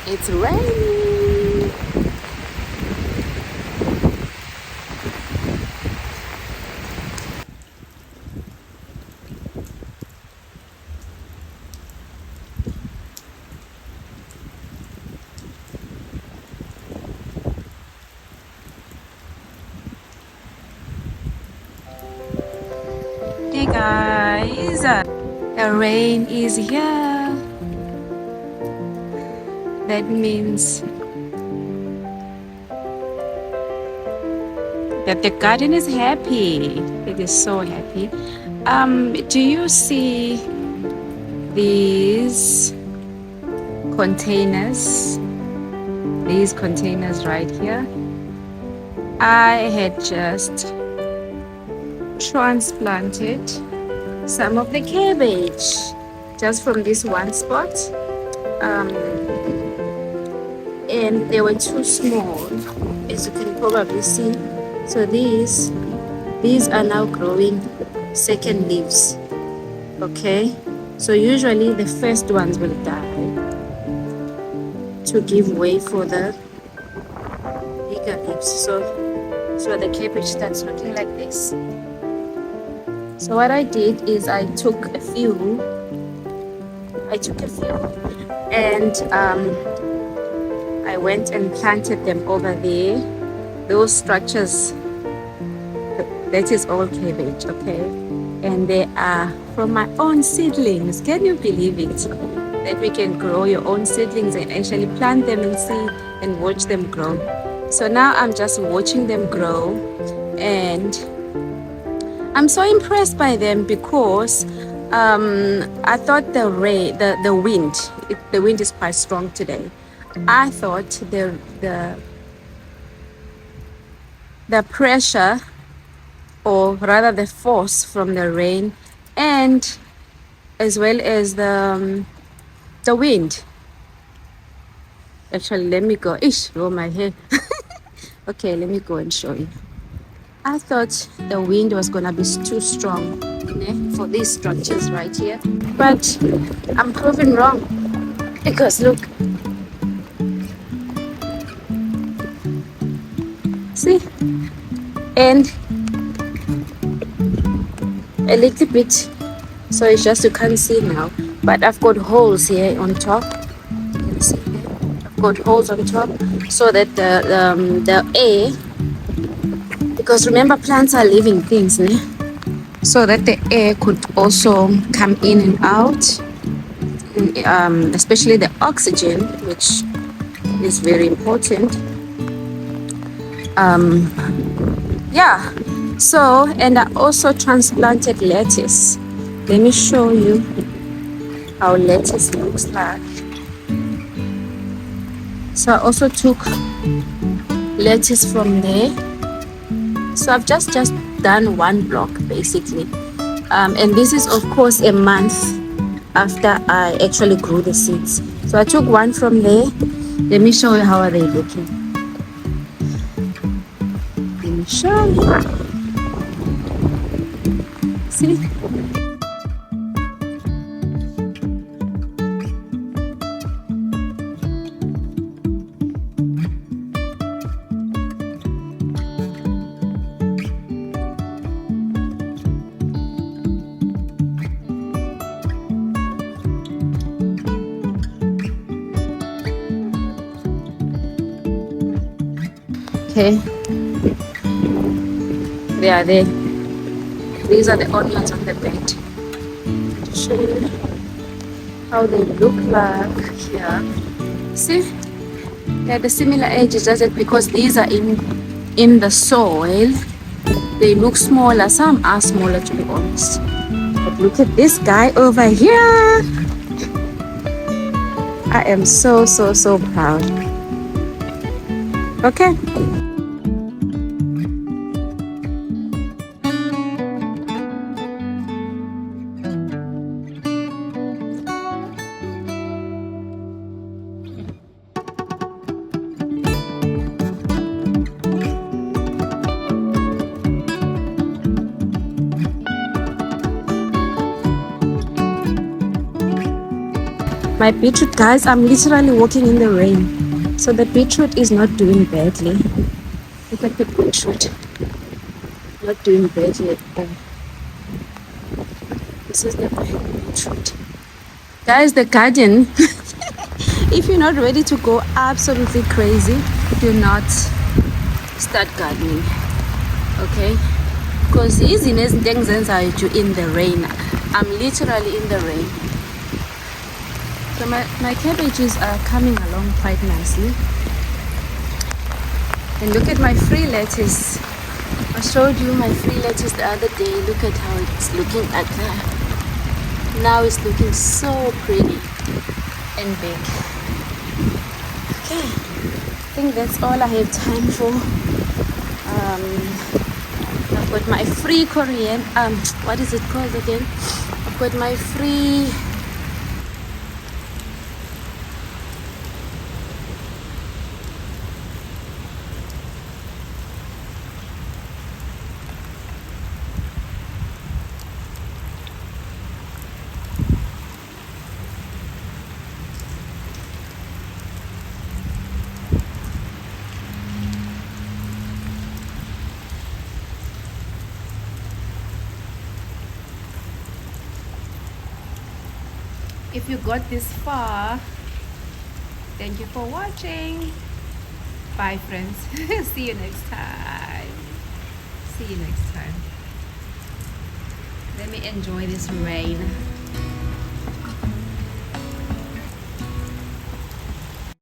It's raining. Hey guys, the rain is here. That means that the garden is happy. It is so happy. Do you see these containers? These containers right here? I had just transplanted some of the cabbage just from this one spot. And they were too small, as you can probably see. So these are now growing second leaves. Okay, so usually the first ones will die to give way for the bigger leaves. So the cabbage starts looking like this. So what I did is I took a few and I went and planted them over there. Those structures, that is all cabbage, okay? And they are from my own seedlings. Can you believe it? That we can grow your own seedlings and actually plant them and see and watch them grow. So now I'm just watching them grow, and I'm so impressed by them because I thought the wind is quite strong today. I thought the pressure, or rather the force from the rain, and as well as the wind. Actually, let me go. Oh my hair. Okay, let me go and show you. I thought the wind was gonna be too strong for these structures right here, but I'm proven wrong because look, see, and a little bit, so it's just you can't see now, but I've got holes here on top. You can see here, I've got holes on top so that the air, because remember plants are living things, né? So that the air could also come in and out, especially the oxygen, which is very important. Yeah, so, and I also transplanted lettuce. Let me show you how lettuce looks like. So I also took lettuce from there. So I've just done one block basically, and this is of course a month after I actually grew the seeds. So I took one from there. Let me show you how are they looking. Let me show you. See? Okay, they are there. These are the onions on the bed. To show you how they look like here. See, they're the similar edges, just that because these are in the soil, they look smaller. Some are smaller, to be honest. But look at this guy over here. I am so proud. Okay. My beetroot, guys, I'm literally walking in the rain. So the beetroot is not doing badly. Look at the beetroot. Not doing badly at all. This is the beetroot. Guys, the garden, if you're not ready to go absolutely crazy, do not start gardening. Okay? Because easiness things are in the rain. I'm literally in the rain. So my cabbages are coming along quite nicely. And look at my free lettuce. I showed you my free lettuce the other day. Look at how it's looking at that. Now it's looking so pretty and big. Okay, I think that's all I have time for. I've got my free Korean, what is it called again? I've got my free If you got this far, thank you for watching. Bye friends. See you next time. See you next time. Let me enjoy this rain.